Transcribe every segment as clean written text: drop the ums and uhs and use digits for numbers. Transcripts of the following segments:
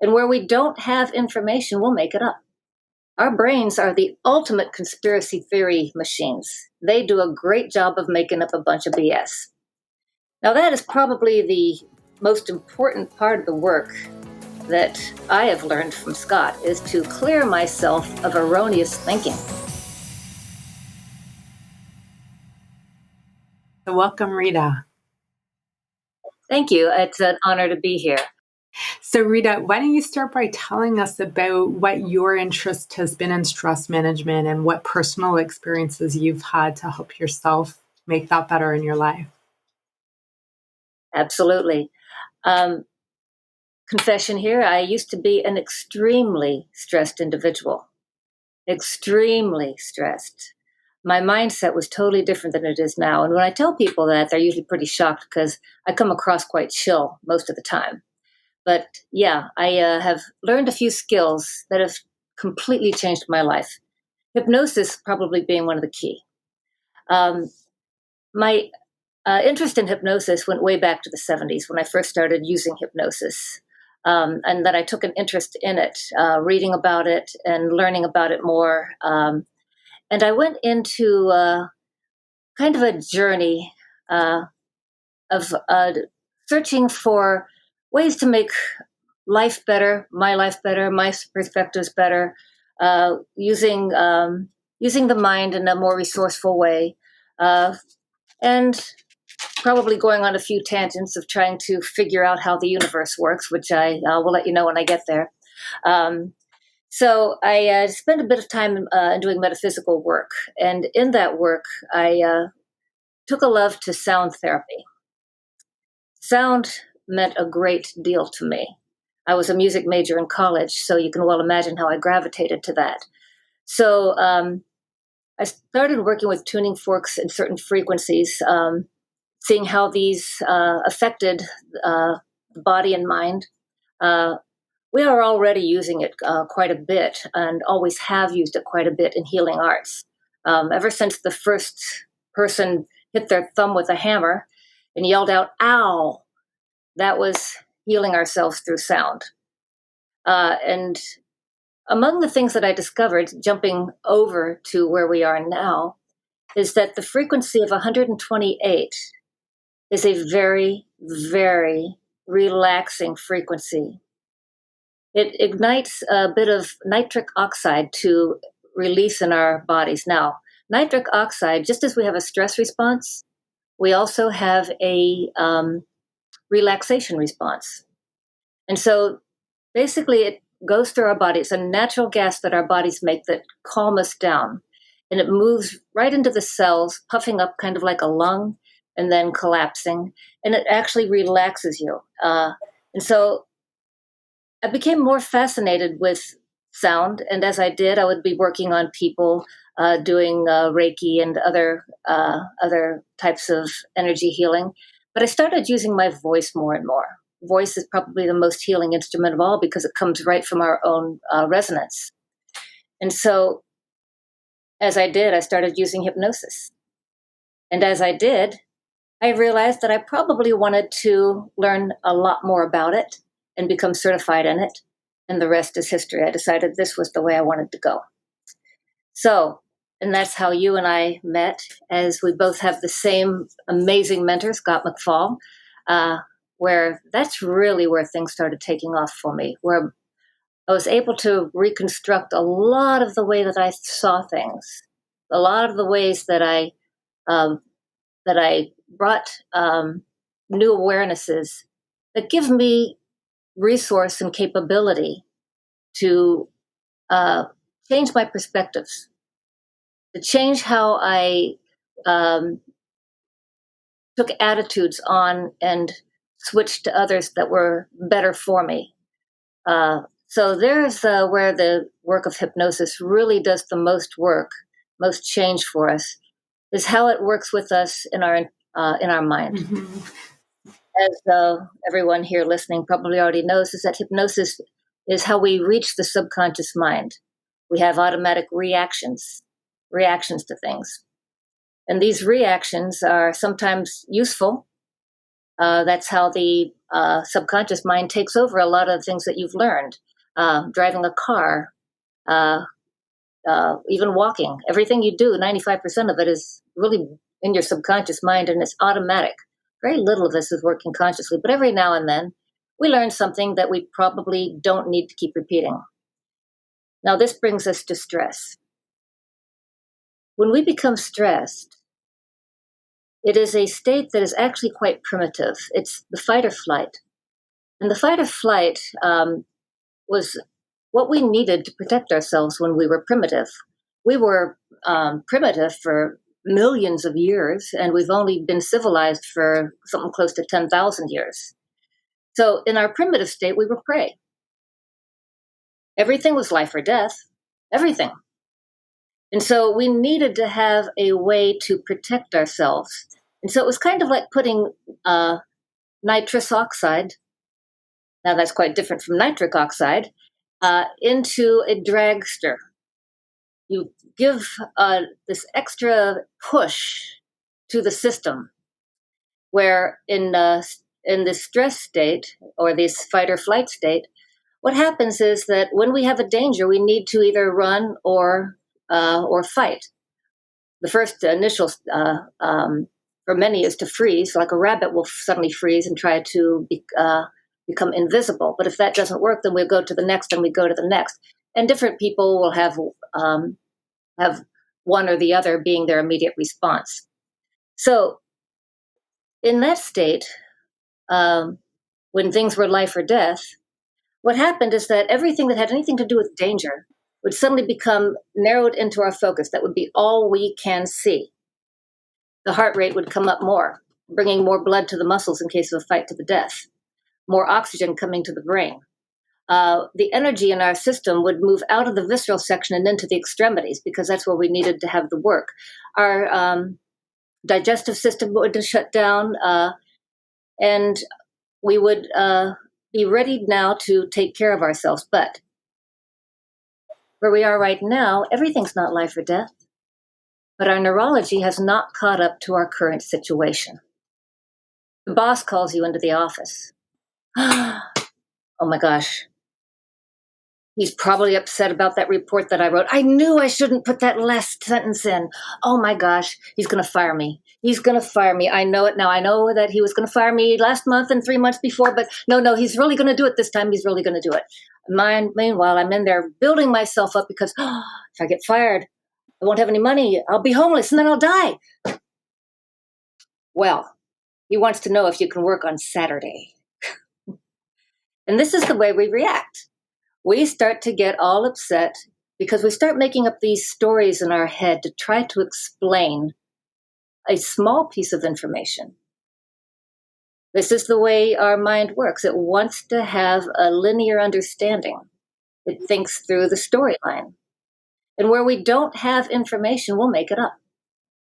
And where we don't have information, we'll make it up. Our brains are the ultimate conspiracy theory machines. They do a great job of making up a bunch of BS. Now, that is probably the most important part of the work that I have learned from Scott, is to clear myself of erroneous thinking. So welcome, Rita. Thank you. It's an honor to be here. So Rita, why don't you start by telling us about what your interest has been in stress management and what personal experiences you've had to help yourself make that better in your life? Absolutely. Confession here, I used to be an extremely stressed individual. Extremely stressed. My mindset was totally different than it is now. And when I tell people that, they're usually pretty shocked because I come across quite chill most of the time. But yeah, I have learned a few skills that have completely changed my life. Hypnosis probably being one of the key. My interest in hypnosis went way back to the 70s when I first started using hypnosis. And that I took an interest in it, reading about it and learning about it more. And I went into kind of a journey of searching for ways to make life better, my perspectives better, using the mind in a more resourceful way, and probably going on a few tangents of trying to figure out how the universe works, which I will let you know when I get there. So I spent a bit of time doing metaphysical work, and in that work, I took a love to sound therapy. Sound meant a great deal to me. I was a music major in college, so you can well imagine how I gravitated to that. So I started working with tuning forks in certain frequencies, seeing how these affected the body and mind. We are already using it quite a bit and always have used it quite a bit in healing arts. Ever since the first person hit their thumb with a hammer and yelled out, "Ow!" That was healing ourselves through sound. And among the things that I discovered, jumping over to where we are now, is that the frequency of 128 is a very, very relaxing frequency. It ignites a bit of nitric oxide to release in our bodies. Now, nitric oxide, just as we have a stress response, we also have a relaxation response. And so basically it goes through our body. It's a natural gas that our bodies make that calm us down. And it moves right into the cells, puffing up kind of like a lung and then collapsing. And it actually relaxes you. And so I became more fascinated with sound. And as I did, I would be working on people doing Reiki and other types of energy healing. But I started using my voice more and more. Voice is probably the most healing instrument of all because it comes right from our own resonance. And so as I did, I started using hypnosis. And as I did, I realized that I probably wanted to learn a lot more about it and become certified in it. And the rest is history. I decided this was the way I wanted to go. So, and that's how you and I met, as we both have the same amazing mentor, Scott McFall, where that's really where things started taking off for me, where I was able to reconstruct a lot of the way that I saw things, a lot of the ways that I brought new awarenesses that give me resource and capability to change my perspectives, to change how I took attitudes on and switched to others that were better for me. So there's where the work of hypnosis really does the most work, most change for us, is how it works with us in our mind. Mm-hmm. As everyone here listening probably already knows, is that hypnosis is how we reach the subconscious mind. We have automatic reactions to things. And these reactions are sometimes useful That's how the subconscious mind takes over a lot of the things that you've learned. Driving a car, even walking. Everything you do, 95% of it is really in your subconscious mind, and it's automatic. Very little of this is working consciously, but every now and then we learn something that we probably don't need to keep repeating. Now, this brings us to stress. When we become stressed, it is a state that is actually quite primitive. It's the fight or flight. And the fight or flight was what we needed to protect ourselves when we were primitive. We were primitive for millions of years, and we've only been civilized for something close to 10,000 years. So in our primitive state, we were prey. Everything was life or death, everything. And so we needed to have a way to protect ourselves. And so it was kind of like putting nitrous oxide, now that's quite different from nitric oxide, into a dragster. You give this extra push to the system, where in the stress state or this fight or flight state, what happens is that when we have a danger, we need to either run or fight. The first initial for many is to freeze. Like a rabbit will suddenly freeze and try to become invisible. But if that doesn't work, then we'll go to the next, and we go to the next. And different people will have one or the other being their immediate response. So in that state, when things were life or death, what happened is that everything that had anything to do with danger would suddenly become narrowed into our focus. That would be all we can see. The heart rate would come up more, bringing more blood to the muscles in case of a fight to the death, more oxygen coming to the brain. The energy in our system would move out of the visceral section and into the extremities, because that's where we needed to have the work. Our digestive system would shut down, and we would be ready now to take care of ourselves. But where we are right now, everything's not life or death. But our neurology has not caught up to our current situation. The boss calls you into the office. Oh my gosh. He's probably upset about that report that I wrote. I knew I shouldn't put that last sentence in. Oh my gosh, he's going to fire me. He's going to fire me. I know it now. I know that he was going to fire me last month and 3 months before, but no, he's really going to do it this time. He's really going to do it. Meanwhile, I'm in there building myself up because if I get fired, I won't have any money. I'll be homeless and then I'll die. Well, he wants to know if you can work on Saturday. And this is the way we react. We start to get all upset because we start making up these stories in our head to try to explain a small piece of information. This is the way our mind works. It wants to have a linear understanding. It thinks through the storyline. And where we don't have information, we'll make it up.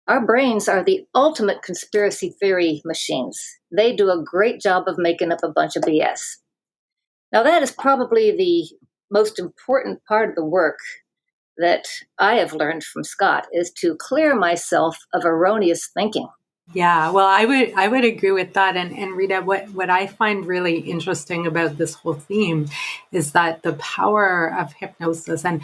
Our brains are the ultimate conspiracy theory machines. They do a great job of making up a bunch of BS. Now, that is probably the most important part of the work that I have learned from Scott, is to clear myself of erroneous thinking. Yeah, well, I would agree with that. And Rita, what I find really interesting about this whole theme is that the power of hypnosis, and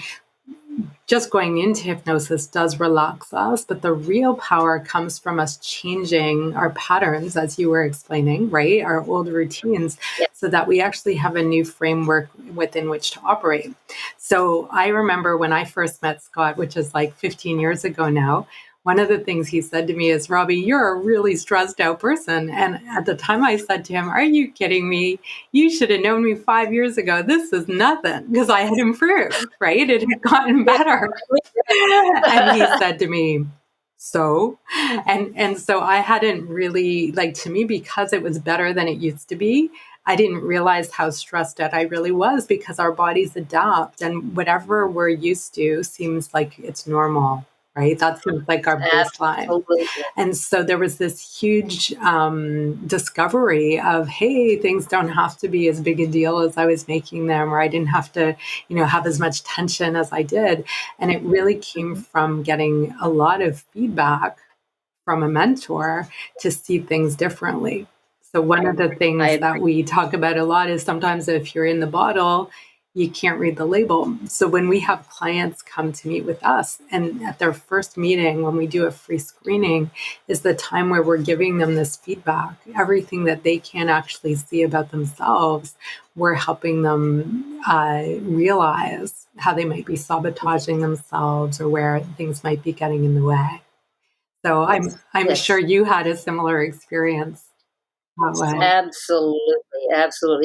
just going into hypnosis does relax us, but the real power comes from us changing our patterns, as you were explaining, right? Our old routines, so that we actually have a new framework within which to operate. So I remember when I first met Scott, which is like 15 years ago now, one of the things he said to me is, Robbie, you're a really stressed out person. And at the time I said to him, are you kidding me? You should have known me 5 years ago. This is nothing, because I had improved, right? It had gotten better. And he said to me, so, and so I hadn't really, like, to me, because it was better than it used to be, I didn't realize how stressed out I really was, because our bodies adapt, and whatever we're used to seems like it's normal. Right? That seems like our baseline. Absolutely. And so there was this huge discovery of, hey, things don't have to be as big a deal as I was making them, or I didn't have to, have as much tension as I did. And it really came from getting a lot of feedback from a mentor to see things differently. So one of the things that we talk about a lot is sometimes if you're in the bottle, you can't read the label. So when we have clients come to meet with us, and at their first meeting, when we do a free screening, is the time where we're giving them this feedback, everything that they can't actually see about themselves. We're helping them realize how they might be sabotaging themselves or where things might be getting in the way. So I'm sure you had a similar experience. Absolutely.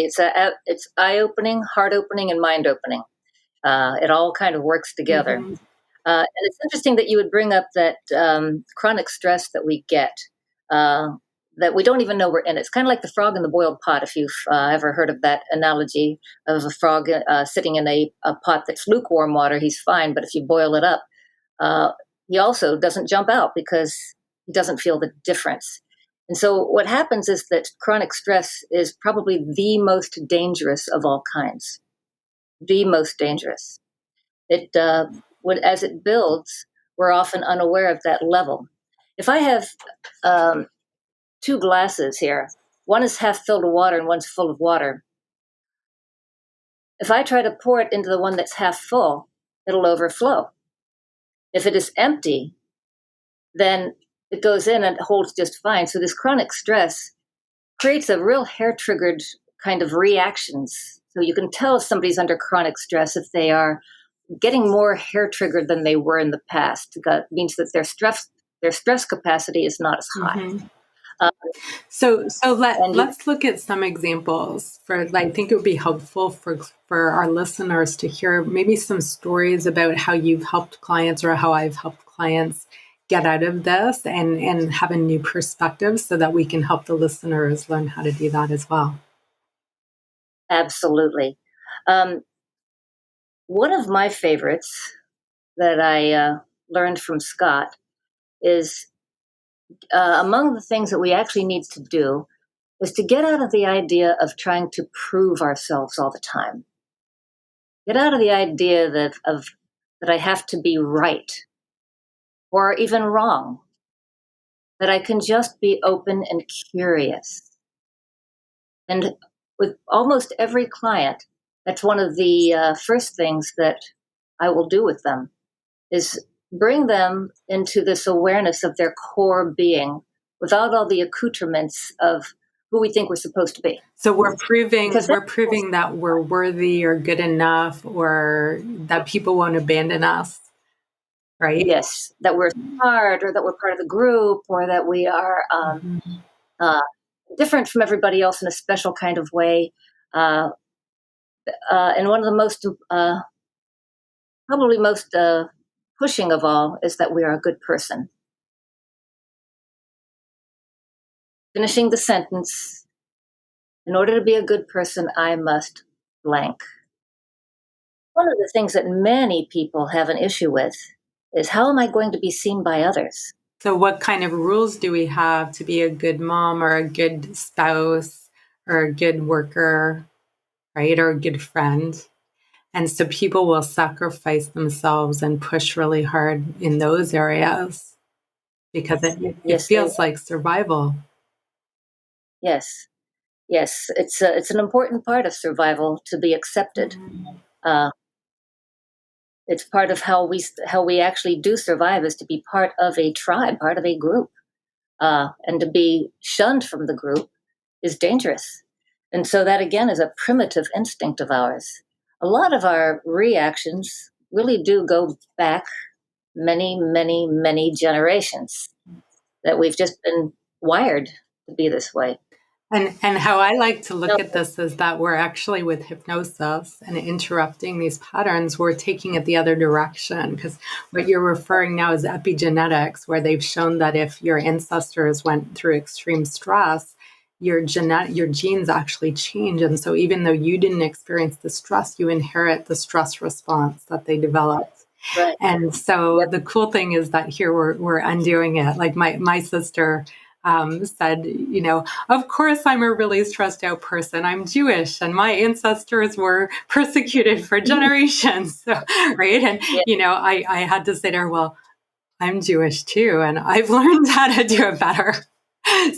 It's eye-opening, heart-opening, and mind-opening. It all kind of works together. Mm-hmm. And it's interesting that you would bring up that chronic stress that we get, that we don't even know we're in. It's kind of like the frog in the boiled pot, if you've ever heard of that analogy of a frog sitting in a pot that's lukewarm water. He's fine, but if you boil it up, he also doesn't jump out because he doesn't feel the difference. And so what happens is that chronic stress is probably the most dangerous of all kinds. The most dangerous. It as it builds, we're often unaware of that level. If I have two glasses here, one is half filled with water and one's full of water. If I try to pour it into the one that's half full, it'll overflow. If it is empty, then it goes in and it holds just fine. So this chronic stress creates a real hair-triggered kind of reactions. So you can tell if somebody's under chronic stress if they are getting more hair-triggered than they were in the past. That means that their stress capacity is not as high. Mm-hmm. Let's look at some examples. I think it would be helpful for our listeners to hear maybe some stories about how you've helped clients or how I've helped clients get out of this and have a new perspective so that we can help the listeners learn how to do that as well. Absolutely. One of my favorites that I learned from Scott is among the things that we actually need to do is to get out of the idea of trying to prove ourselves all the time. Get out of the idea that I have to be right or even wrong, that I can just be open and curious. And with almost every client, that's one of the first things that I will do with them is bring them into this awareness of their core being without all the accoutrements of who we think we're supposed to be. So we're proving that we're worthy or good enough or that people won't abandon us, right? Yes, that we're smart or that we're part of the group or that we are different from everybody else in a special kind of way. And one of the most, probably most pushing of all is that we are a good person. Finishing the sentence, in order to be a good person, I must blank. One of the things that many people have an issue with is how am I going to be seen by others? So what kind of rules do we have to be a good mom or a good spouse or a good worker, right? Or a good friend? And so people will sacrifice themselves and push really hard in those areas because it feels like survival. Yes. It's an important part of survival to be accepted. It's part of how we actually do survive is to be part of a tribe, part of a group, and to be shunned from the group is dangerous. And so that again is a primitive instinct of ours. A lot of our reactions really do go back many, many, many generations that we've just been wired to be this way. And how I like to look at this is that we're actually with hypnosis and interrupting these patterns, we're taking it the other direction. Because what you're referring now is epigenetics, where they've shown that if your ancestors went through extreme stress, your genes actually change. And so even though you didn't experience the stress, you inherit the stress response that they developed. Right. And so the cool thing is that here we're undoing it. Like my sister said, of course I'm a really stressed out person. I'm Jewish and my ancestors were persecuted for generations. So, right. And, I had to say to her, well, I'm Jewish too. And I've learned how to do it better.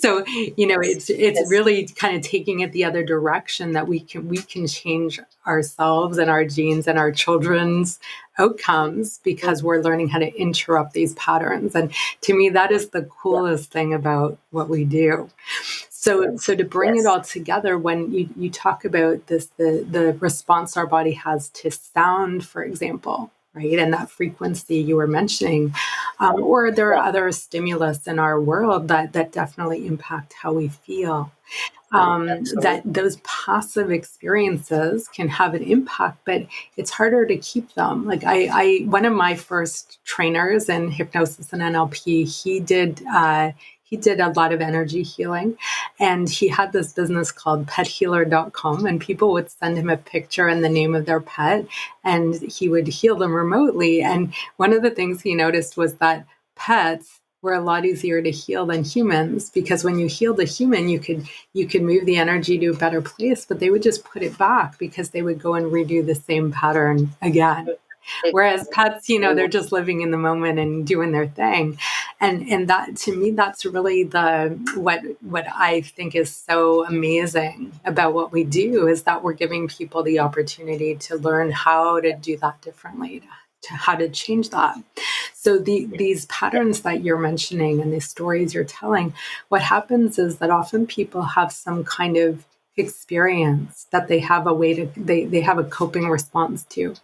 So, it's really kind of taking it the other direction, that we can change ourselves and our genes and our children's outcomes because we're learning how to interrupt these patterns. And to me, that is the coolest thing about what we do. So to bring it all together, when you talk about this, the response our body has to sound, for example, right, and that frequency you were mentioning, or there are other stimulus in our world that definitely impact how we feel. That those passive experiences can have an impact, but it's harder to keep them. Like I one of my first trainers in hypnosis and NLP, he did a lot of energy healing, and he had this business called pethealer.com, and people would send him a picture and the name of their pet, and he would heal them remotely. And one of the things he noticed was that pets were a lot easier to heal than humans, because when you healed a human, you could move the energy to a better place, but they would just put it back because they would go and redo the same pattern again. Whereas pets, they're just living in the moment and doing their thing. And that, to me, that's really what I think is so amazing about what we do, is that we're giving people the opportunity to learn how to do that differently, to how to change that. So these patterns that you're mentioning and the stories you're telling, what happens is that often people have some kind of experience that they have a way to, they have a coping response to.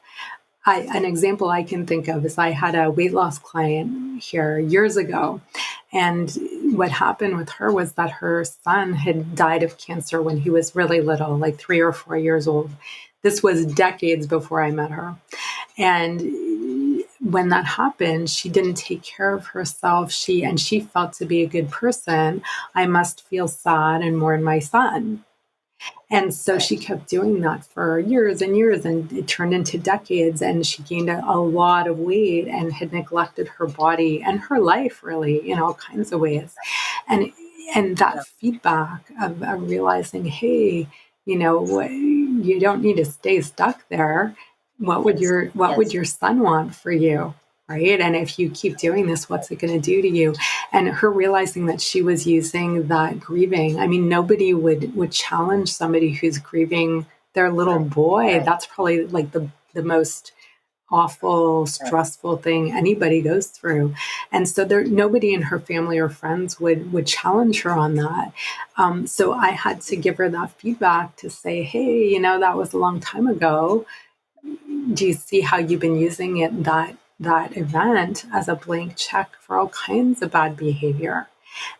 An example I can think of is I had a weight loss client here years ago. And what happened with her was that her son had died of cancer when he was really little, like 3 or 4 years old. This was decades before I met her. And when that happened, she didn't take care of herself. She felt, to be a good person, I must feel sad and mourn my son. And so she kept doing that for years and years, and it turned into decades, and she gained a lot of weight and had neglected her body and her life, really, in all kinds of ways. And that feedback of realizing, hey, you don't need to stay stuck there. What would your son want for you? Right. And if you keep doing this, what's it going to do to you? And her realizing that she was using that grieving. I mean, nobody would challenge somebody who's grieving their little boy. That's probably like the most awful, stressful thing anybody goes through. And so nobody in her family or friends would challenge her on that. So I had to give her that feedback to say, hey, that was a long time ago. Do you see how you've been using it, that event, as a blank check for all kinds of bad behavior?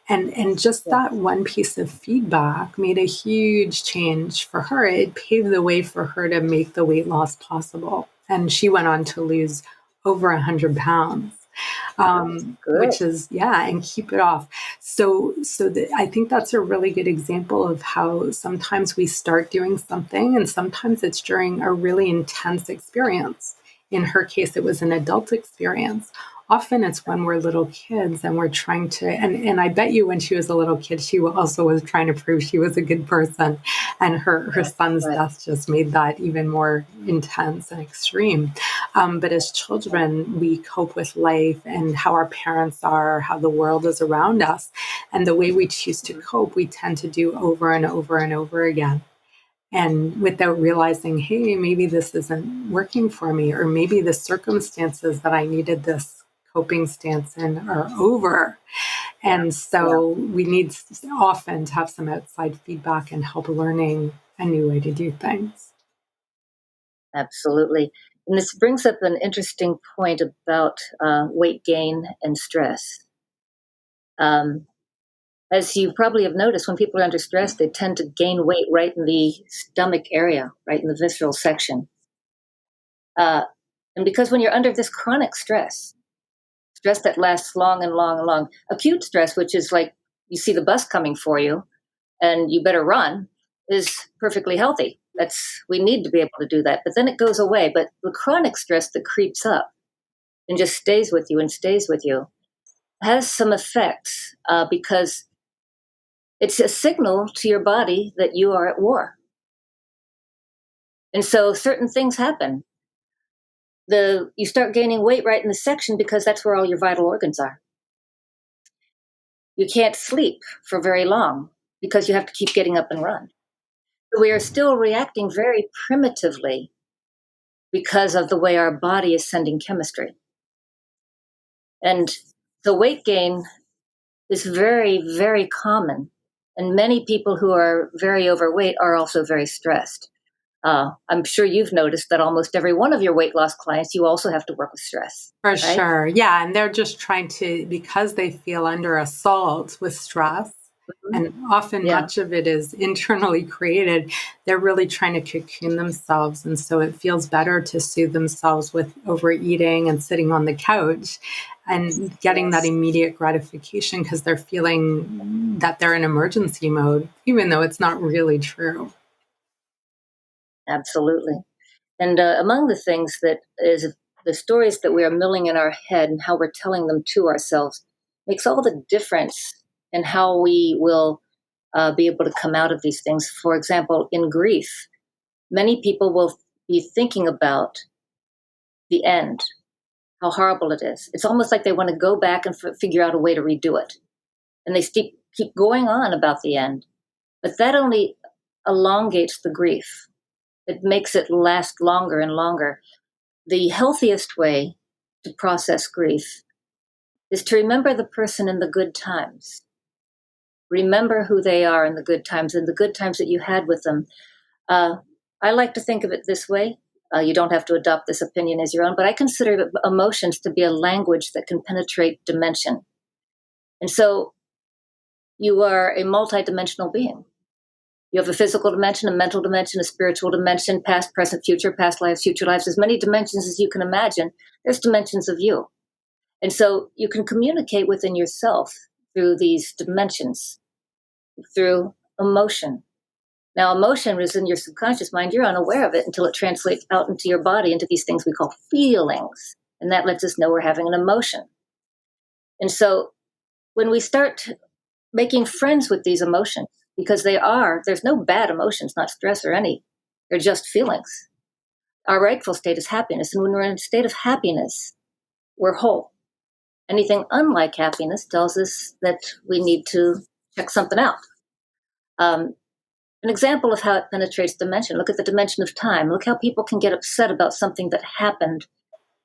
And just that one piece of feedback made a huge change for her. It paved the way for her to make the weight loss possible. And she went on to lose over 100 pounds, which is, and keep it off. So I think that's a really good example of how sometimes we start doing something, and sometimes it's during a really intense experience. In her case, it was an adult experience. Often it's when we're little kids and we're trying to, and I bet you when she was a little kid, she also was trying to prove she was a good person. And her son's death just made that even more intense and extreme. But as children, we cope with life and how our parents are, how the world is around us. And the way we choose to cope, we tend to do over and over and over again. And without realizing, hey, maybe this isn't working for me, or maybe the circumstances that I needed this coping stance in are over. And so we need often to have some outside feedback and help learning a new way to do things. Absolutely. And this brings up an interesting point about weight gain and stress. As you probably have noticed, when people are under stress, they tend to gain weight right in the stomach area, right in the visceral section. And because when you're under this chronic stress that lasts long and long and long, acute stress, which is like you see the bus coming for you and you better run, is perfectly healthy. We need to be able to do that. But then it goes away. But the chronic stress that creeps up and just stays with you and stays with you has some effects because it's a signal to your body that you are at war. And so certain things happen. You start gaining weight right in the section because that's where all your vital organs are. You can't sleep for very long because you have to keep getting up and run. So we are still reacting very primitively because of the way our body is sending chemistry. And the weight gain is very, very common. And many people who are very overweight are also very stressed. I'm sure you've noticed that almost every one of your weight loss clients, you also have to work with stress. For Right? sure. Yeah. And they're just trying to, because they feel under assault with stress, Mhm. and often Yeah. much of it is internally created, they're really trying to cocoon themselves. And so it feels better to soothe themselves with overeating and sitting on the couch and getting that Yes. immediate gratification because they're feeling that they're in emergency mode, even though it's not really true. Absolutely. And among the things that is the stories that we are milling in our head and how we're telling them to ourselves makes all the difference in how we will be able to come out of these things. For example, in grief, many people will be thinking about the end, how horrible it is. It's almost like they want to go back and figure out a way to redo it. And they keep going on about the end. But that only elongates the grief. It makes it last longer and longer. The healthiest way to process grief is to remember the person in the good times. Remember who they are in the good times and the good times that you had with them. I like to think of it this way. You don't have to adopt this opinion as your own, but I consider emotions to be a language that can penetrate dimension. And so you are a multidimensional being. You have a physical dimension, a mental dimension, a spiritual dimension, past, present, future, past lives, future lives, as many dimensions as you can imagine. There's dimensions of you. And so you can communicate within yourself through these dimensions, through emotion. Now, emotion is in your subconscious mind. You're unaware of it until it translates out into your body, into these things we call feelings. And that lets us know we're having an emotion. And so when we start making friends with these emotions, because there's no bad emotions, not stress or any, they're just feelings. Our rightful state is happiness. And when we're in a state of happiness, we're whole. Anything unlike happiness tells us that we need to check something out. An example of how it penetrates dimension. Look at the dimension of time. Look how people can get upset about something that happened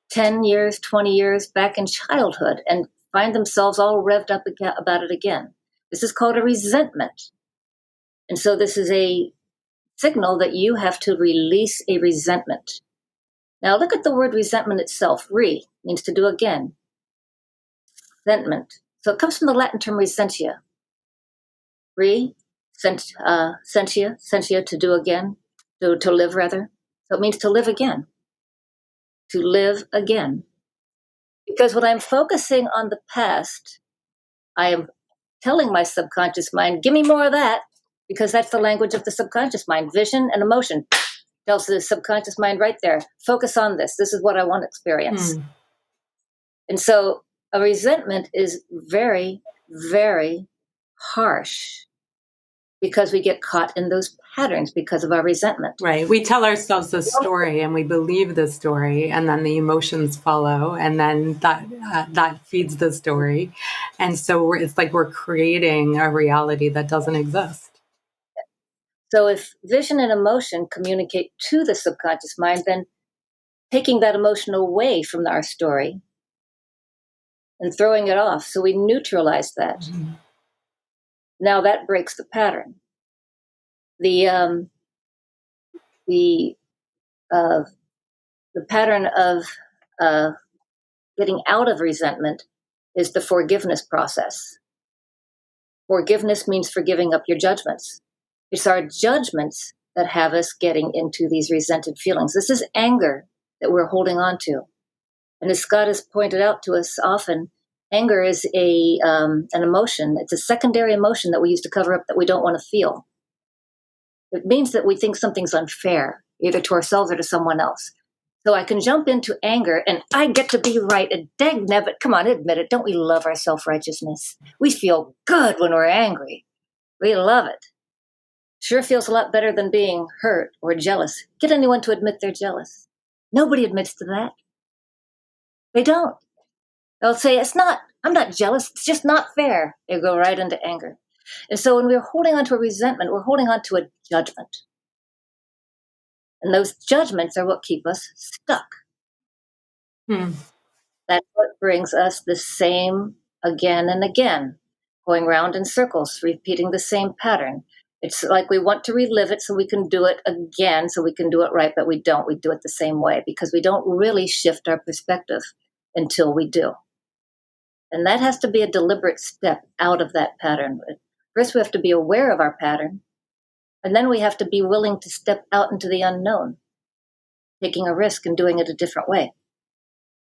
10 years, 20 years back in childhood and find themselves all revved up about it again. This is called a resentment. And so this is a signal that you have to release a resentment. Now look at the word resentment itself. Re means to do again. Resentment. So it comes from the Latin term resentia. Sentia, to do again, to live rather. So it means to live again, to live again. Because when I'm focusing on the past, I am telling my subconscious mind, give me more of that, because that's the language of the subconscious mind. Vision and emotion tells the subconscious mind right there, focus on this. This is what I want to experience. And so a resentment is very, very harsh because we get caught in those patterns because of our resentment. Right. We tell ourselves the story and we believe the story, and then the emotions follow, and then that feeds the story. And so it's like we're creating a reality that doesn't exist. So if vision and emotion communicate to the subconscious mind, then taking that emotion away from our story and throwing it off. So we neutralize that. Mm-hmm. Now that breaks the pattern. The the the pattern of getting out of resentment is the forgiveness process. Forgiveness means forgiving up your judgments. It's our judgments that have us getting into these resented feelings. This is anger that we're holding on to. And as Scott has pointed out to us often, anger is an emotion. It's a secondary emotion that we use to cover up that we don't want to feel. It means that we think something's unfair, either to ourselves or to someone else. So I can jump into anger and I get to be right. And dang nabbit, come on, admit it. Don't we love our self-righteousness? We feel good when we're angry. We love it. Sure feels a lot better than being hurt or jealous. Get anyone to admit they're jealous. Nobody admits to that. They don't. They'll say, I'm not jealous, it's just not fair. They go right into anger. And so when we're holding on to a resentment, we're holding on to a judgment. And those judgments are what keep us stuck. Hmm. That's what brings us the same again and again, going round in circles, repeating the same pattern. It's like we want to relive it so we can do it again, so we can do it right, but we don't. We do it the same way because we don't really shift our perspective until we do. And that has to be a deliberate step out of that pattern. First, we have to be aware of our pattern, and then we have to be willing to step out into the unknown, taking a risk and doing it a different way.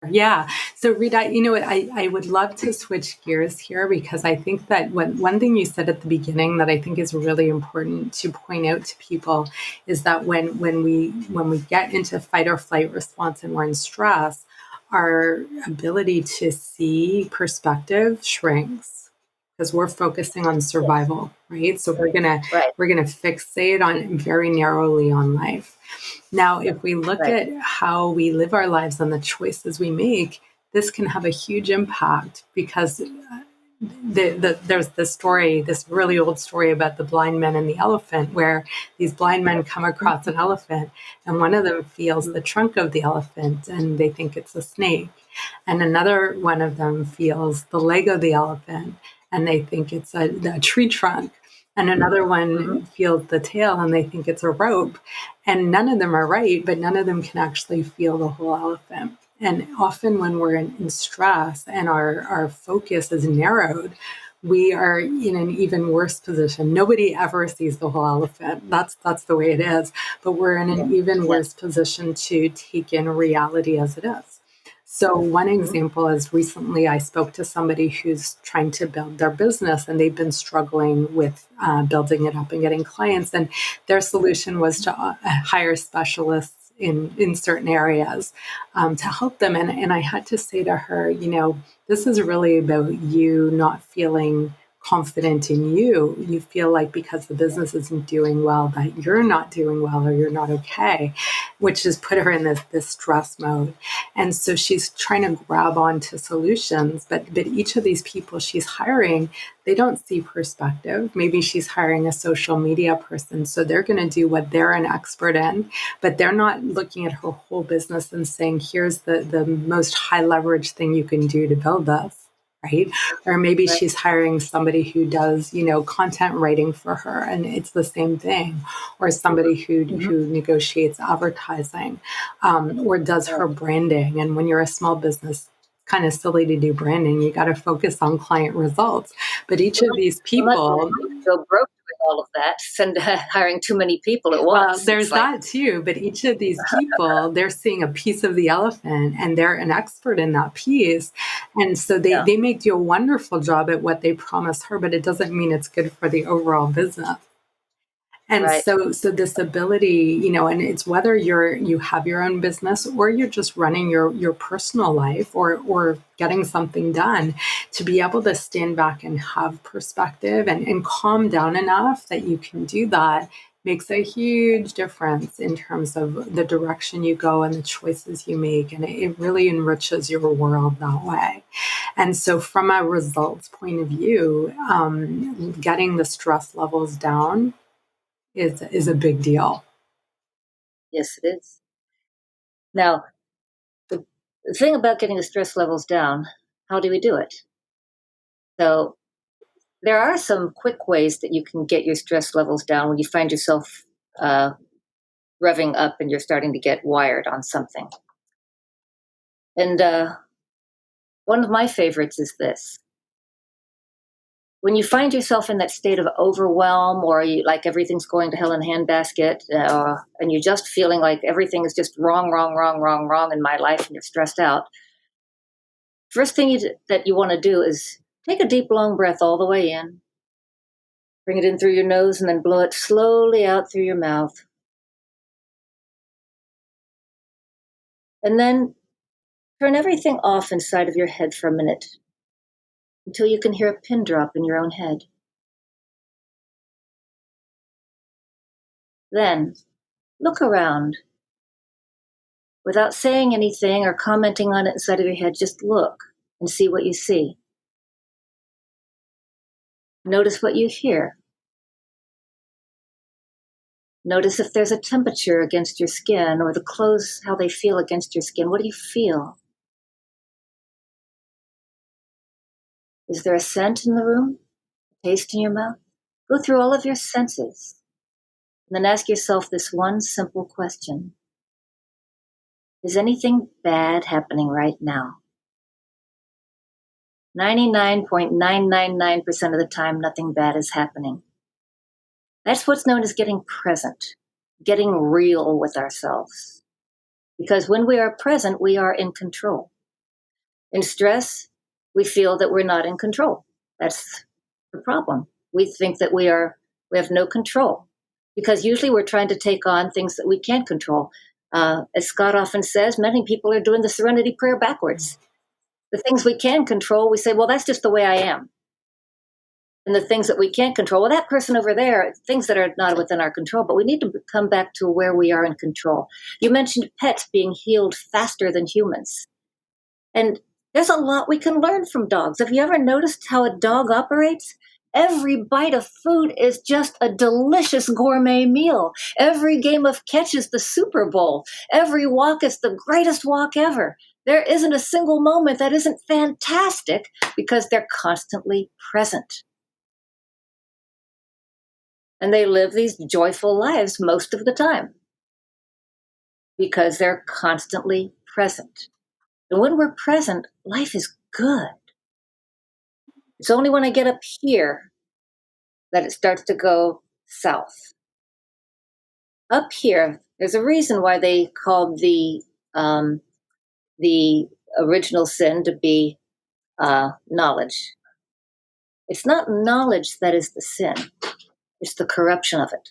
Yeah. So Rita, you know what, I would love to switch gears here because I think that one thing you said at the beginning that I think is really important to point out to people is that when we get into fight or flight response and we're in stress, our ability to see perspective shrinks because we're focusing on survival, right? So we're gonna Right. fixate on very narrowly on life. Now, if we look Right. at how we live our lives and the choices we make, this can have a huge impact because there's this story, this really old story about the blind man and the elephant, where these blind men come across an elephant and one of them feels the trunk of the elephant and they think it's a snake. And another one of them feels the leg of the elephant and they think it's a tree trunk. And another one feels the tail and they think it's a rope. And none of them are right, but none of them can actually feel the whole elephant. And often when we're in stress and our focus is narrowed, we are in an even worse position. Nobody ever sees the whole elephant. That's the way it is. But we're in an even worse position to take in reality as it is. So one example is recently I spoke to somebody who's trying to build their business and they've been struggling with building it up and getting clients. And their solution was to hire specialists in certain areas to help them. And I had to say to her, you know, this is really about you not feeling confident in you. You feel like because the business isn't doing well, that you're not doing well or you're not okay, which has put her in this stress mode. And so she's trying to grab onto solutions, but each of these people she's hiring, they don't see perspective. Maybe she's hiring a social media person, so they're going to do what they're an expert in, but they're not looking at her whole business and saying, here's the most high leverage thing you can do to build this. Right. Or maybe she's hiring somebody who does, you know, content writing for her and it's the same thing. Or somebody who negotiates advertising or does her branding. And when you're a small business, kind of silly to do branding. You got to focus on client results. But each of these people Go broke with all of that and hiring too many people at well, once. there's that too. But each of these people, they're seeing a piece of the elephant and they're an expert in that piece. And so they may do a wonderful job at what they promise her, but it doesn't mean it's good for the overall business. And so this ability, you know, and it's whether you have your own business or you're just running your personal life or getting something done, to be able to stand back and have perspective and calm down enough that you can do that makes a huge difference in terms of the direction you go and the choices you make. And it really enriches your world that way. And so from a results point of view, getting the stress levels down is a big deal. Yes, it is. Now, the thing about getting the stress levels down, how do we do it? So there are some quick ways that you can get your stress levels down when you find yourself revving up and you're starting to get wired on something. And one of my favorites is this. When you find yourself in that state of overwhelm or you like everything's going to hell in a handbasket and you're just feeling like everything is just wrong in my life and you're stressed out, first thing that you want to do is take a deep, long breath all the way in, bring it in through your nose and then blow it slowly out through your mouth. And then turn everything off inside of your head for a minute until you can hear a pin drop in your own head. Then look around. Without saying anything or commenting on it inside of your head, just look. and see what you see. Notice what you hear. Notice if there's a temperature against your skin or the clothes, how they feel against your skin. What do you feel? Is there a scent in the room? A taste in your mouth? Go through all of your senses and then ask yourself this one simple question. Is anything bad happening right now? 99.999% of the time, nothing bad is happening. That's what's known as getting present, getting real with ourselves. Because when we are present, we are in control. In stress, we feel that we're not in control. That's the problem. We think that we have no control because usually we're trying to take on things that we can't control. As Scott often says, many people are doing the serenity prayer backwards. The things we can control, we say, well, that's just the way I am. And the things that we can't control, well, that person over there, things that are not within our control, but we need to come back to where we are in control. You mentioned pets being healed faster than humans. And there's a lot we can learn from dogs. Have you ever noticed how a dog operates? Every bite of food is just a delicious gourmet meal. Every game of catch is the Super Bowl. Every walk is the greatest walk ever. There isn't a single moment that isn't fantastic because they're constantly present. And they live these joyful lives most of the time because they're constantly present. And when we're present, life is good. It's only when I get up here that it starts to go south. Up here, there's a reason why they called the original sin to be knowledge. It's not knowledge that is the sin. It's the corruption of it.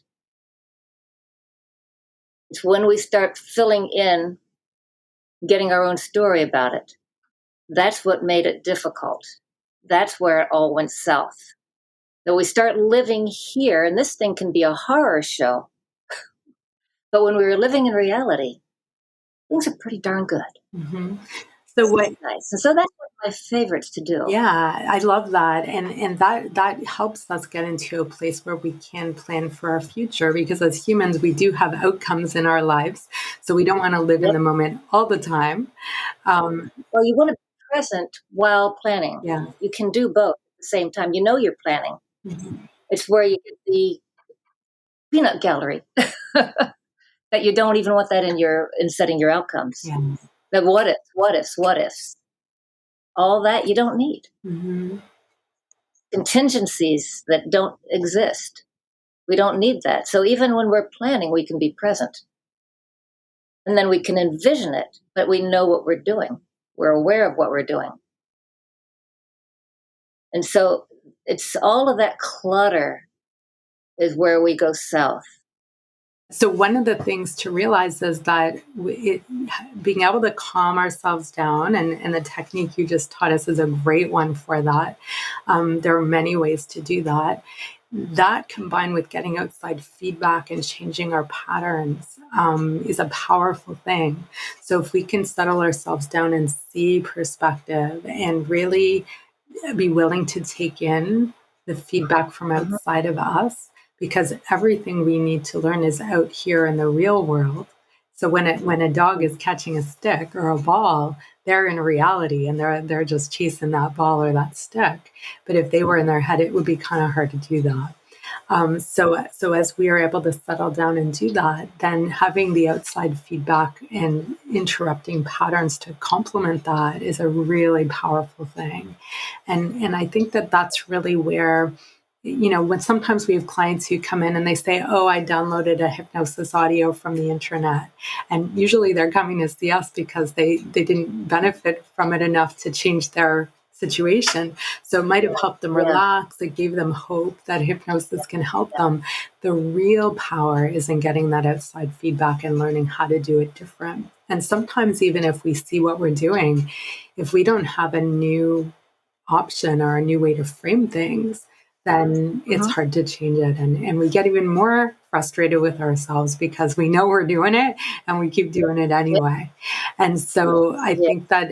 It's when we start filling in, getting our own story about it. That's what made it difficult. That's where it all went south. So we start living here, and this thing can be a horror show. But when we were living in reality, things are pretty darn good. Mm-hmm. So what? Nice. And so that's one of my favorites to do. Yeah, I love that, and that helps us get into a place where we can plan for our future. Because as humans, we do have outcomes in our lives, so we don't want to live in the moment all the time. Well, you want to be present while planning. Yeah, you can do both at the same time. You know you're planning. mm-hmm. It's where you get the peanut gallery that you don't even want that in setting your outcomes. Yeah. The what ifs. All that you don't need. Mm-hmm. Contingencies that don't exist. We don't need that. So even when we're planning, we can be present. And then we can envision it, but we know what we're doing. We're aware of what we're doing. And so it's all of that clutter is where we go south. So one of the things to realize is that being able to calm ourselves down, and the technique you just taught us is a great one for that. There are many ways to do that. That combined with getting outside feedback and changing our patterns is a powerful thing. So if we can settle ourselves down and see perspective and really be willing to take in the feedback from outside of us, because everything we need to learn is out here in the real world. So when a dog is catching a stick or a ball, they're in reality and they're just chasing that ball or that stick. But if they were in their head, it would be kind of hard to do that. So as we are able to settle down and do that, then having the outside feedback and interrupting patterns to complement that is a really powerful thing. And I think that that's really where, when sometimes we have clients who come in and they say, oh, I downloaded a hypnosis audio from the internet. And usually they're coming to see us because they didn't benefit from it enough to change their situation. So it might have helped them relax. It gave them hope that hypnosis can help them. The real power is in getting that outside feedback and learning how to do it different. And sometimes even if we see what we're doing, if we don't have a new option or a new way to frame things, then it's hard to change it. And we get even more frustrated with ourselves because we know we're doing it and we keep doing it anyway. And so I think that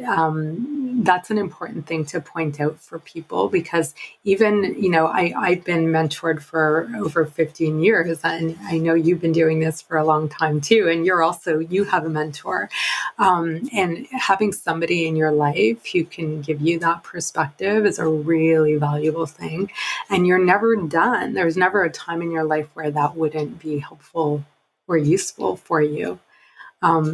that's an important thing to point out for people, because even, I've been mentored for over 15 years, and I know you've been doing this for a long time too. And you have a mentor, and having somebody in your life who can give you that perspective is a really valuable thing. And you're never done. There's never a time in your life where that wouldn't be helpful or useful for you.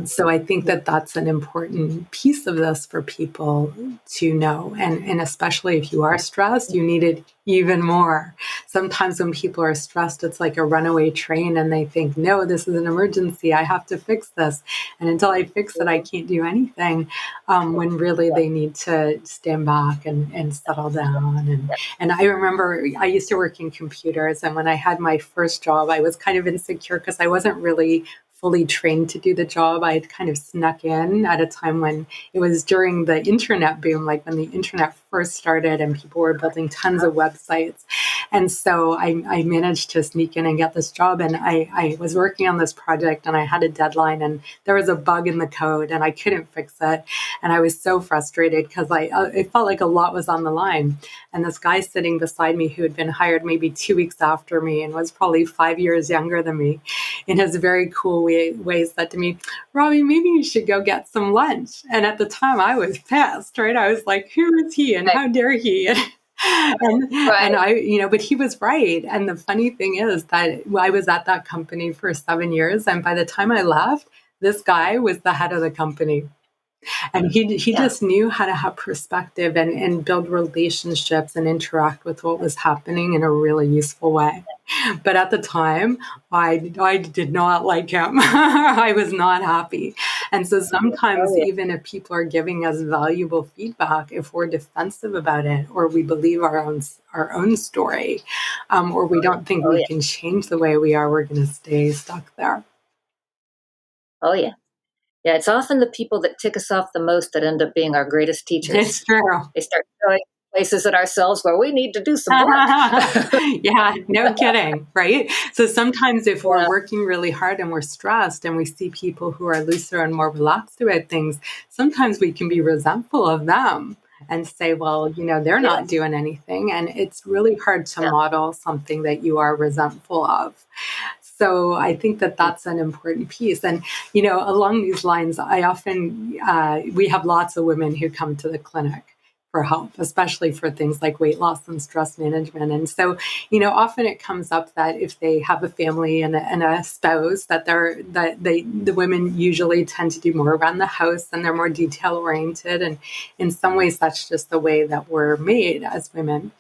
So I think that that's an important piece of this for people to know. And especially if you are stressed, you need it even more. Sometimes when people are stressed, it's like a runaway train and they think, no, this is an emergency. I have to fix this. And until I fix it, I can't do anything. When really they need to stand back and settle down. And I remember I used to work in computers. And when I had my first job, I was kind of insecure because I wasn't really fully trained to do the job. I had kind of snuck in at a time when it was during the internet boom, like when the internet first started and people were building tons of websites. And so I managed to sneak in and get this job. And I was working on this project and I had a deadline and there was a bug in the code and I couldn't fix it. And I was so frustrated because it felt like a lot was on the line. And this guy sitting beside me who had been hired maybe 2 weeks after me and was probably 5 years younger than me, in his very cool way said to me, Robbie, maybe you should go get some lunch. And at the time I was pissed, right? I was like, who is he and how dare he? And I, but he was right. And the funny thing is that I was at that company for 7 years. And by the time I left, this guy was the head of the company. And he just knew how to have perspective and build relationships and interact with what was happening in a really useful way. But at the time, I did not like him. I was not happy. And so sometimes even if people are giving us valuable feedback, if we're defensive about it, or we believe our own story, or we don't think we can change the way we are, we're going to stay stuck there. Oh, yeah. Yeah, it's often the people that tick us off the most that end up being our greatest teachers. It's true. They start showing places in ourselves where we need to do some work. Yeah, no kidding, right? So sometimes if we're working really hard and we're stressed and we see people who are looser and more relaxed about things, sometimes we can be resentful of them and say, well, they're not doing anything. And it's really hard to model something that you are resentful of. So I think that that's an important piece. And, along these lines, I often, we have lots of women who come to the clinic for help, especially for things like weight loss and stress management. And so, often it comes up that if they have a family and a spouse, the women usually tend to do more around the house and they're more detail oriented. And in some ways, that's just the way that we're made as women.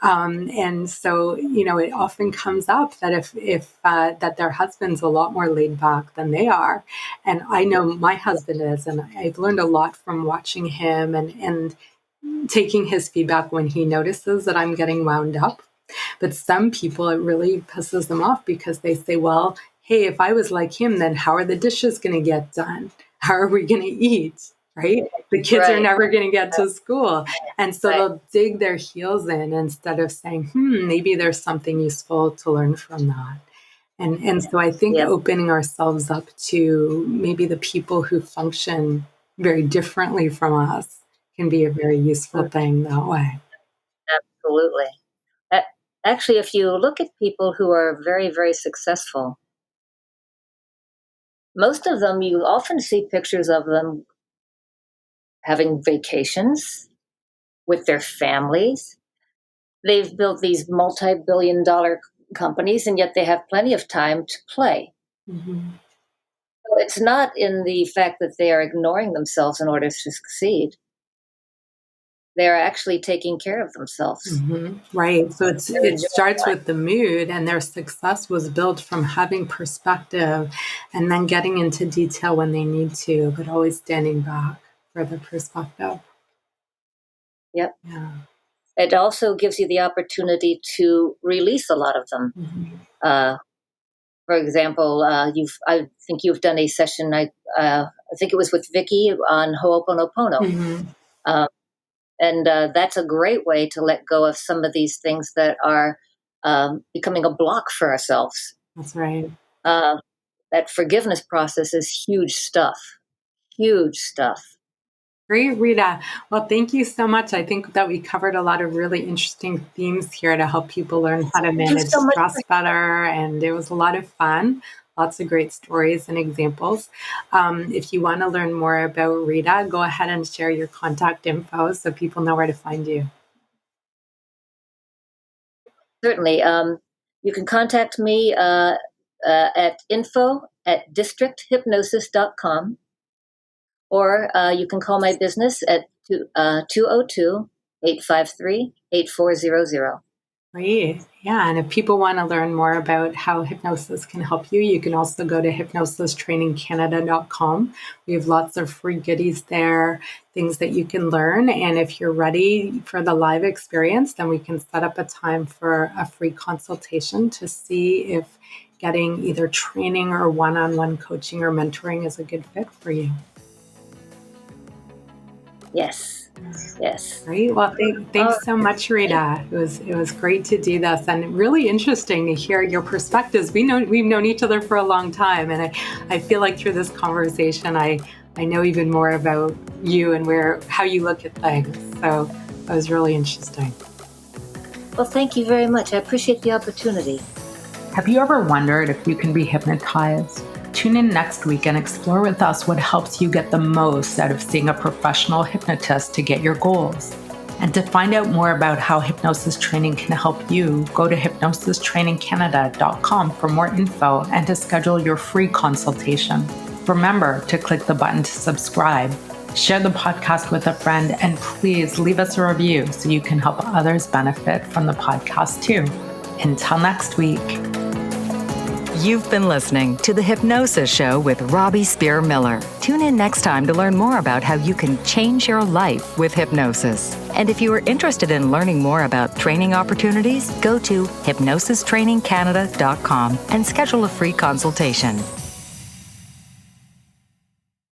And so, it often comes up that if that their husband's a lot more laid back than they are. And I know my husband is, and I've learned a lot from watching him and taking his feedback when he notices that I'm getting wound up. But some people, it really pisses them off because they say, well, hey, if I was like him, then how are the dishes going to get done? How are we going to eat? Right? The kids are never going to get to school. And so they'll dig their heels in instead of saying, maybe there's something useful to learn from that. And so I think opening ourselves up to maybe the people who function very differently from us can be a very useful thing that way. Absolutely. Actually, if you look at people who are very, very successful, most of them, you often see pictures of them having vacations with their families. They've built these multi-billion-dollar companies, and yet they have plenty of time to play. Mm-hmm. So it's not in the fact that they are ignoring themselves in order to succeed. They're actually taking care of themselves. Mm-hmm. Right. So it starts with the mood, and their success was built from having perspective and then getting into detail when they need to, but always standing back for the perspective. Yep. Yeah. It also gives you the opportunity to release a lot of them. Mm-hmm. For example, I think you've done a session. I think it was with Vicky on Ho'oponopono. Mm-hmm. And that's a great way to let go of some of these things that are becoming a block for ourselves. That's right. That forgiveness process is huge stuff. Huge stuff. Great, Rita. Well, thank you so much. I think that we covered a lot of really interesting themes here to help people learn how to Thank you manage so much. stress better. And it was a lot of fun. Lots of great stories and examples. If you want to learn more about Rita, go ahead and share your contact info so people know where to find you. Certainly. You can contact me at info@districthypnosis.com, or you can call my business at 202-853-8400. Great. Yeah. And if people want to learn more about how hypnosis can help you, you can also go to hypnosistrainingcanada.com. We have lots of free goodies there, things that you can learn. And if you're ready for the live experience, then we can set up a time for a free consultation to see if getting either training or one-on-one coaching or mentoring is a good fit for you. Yes. Great. Well, thanks so much, Rita. It was great to do this, and really interesting to hear your perspectives. We've known each other for a long time, and I feel like through this conversation, I know even more about you and how you look at things. So that was really interesting. Well, thank you very much. I appreciate the opportunity. Have you ever wondered if you can be hypnotized? Tune in next week and explore with us what helps you get the most out of seeing a professional hypnotist to get your goals. And to find out more about how hypnosis training can help you, go to hypnosistrainingcanada.com for more info and to schedule your free consultation. Remember to click the button to subscribe, share the podcast with a friend, and please leave us a review so you can help others benefit from the podcast too. Until next week. You've been listening to The Hypnosis Show with Robbie Spear-Miller. Tune in next time to learn more about how you can change your life with hypnosis. And if you are interested in learning more about training opportunities, go to hypnosistrainingcanada.com and schedule a free consultation.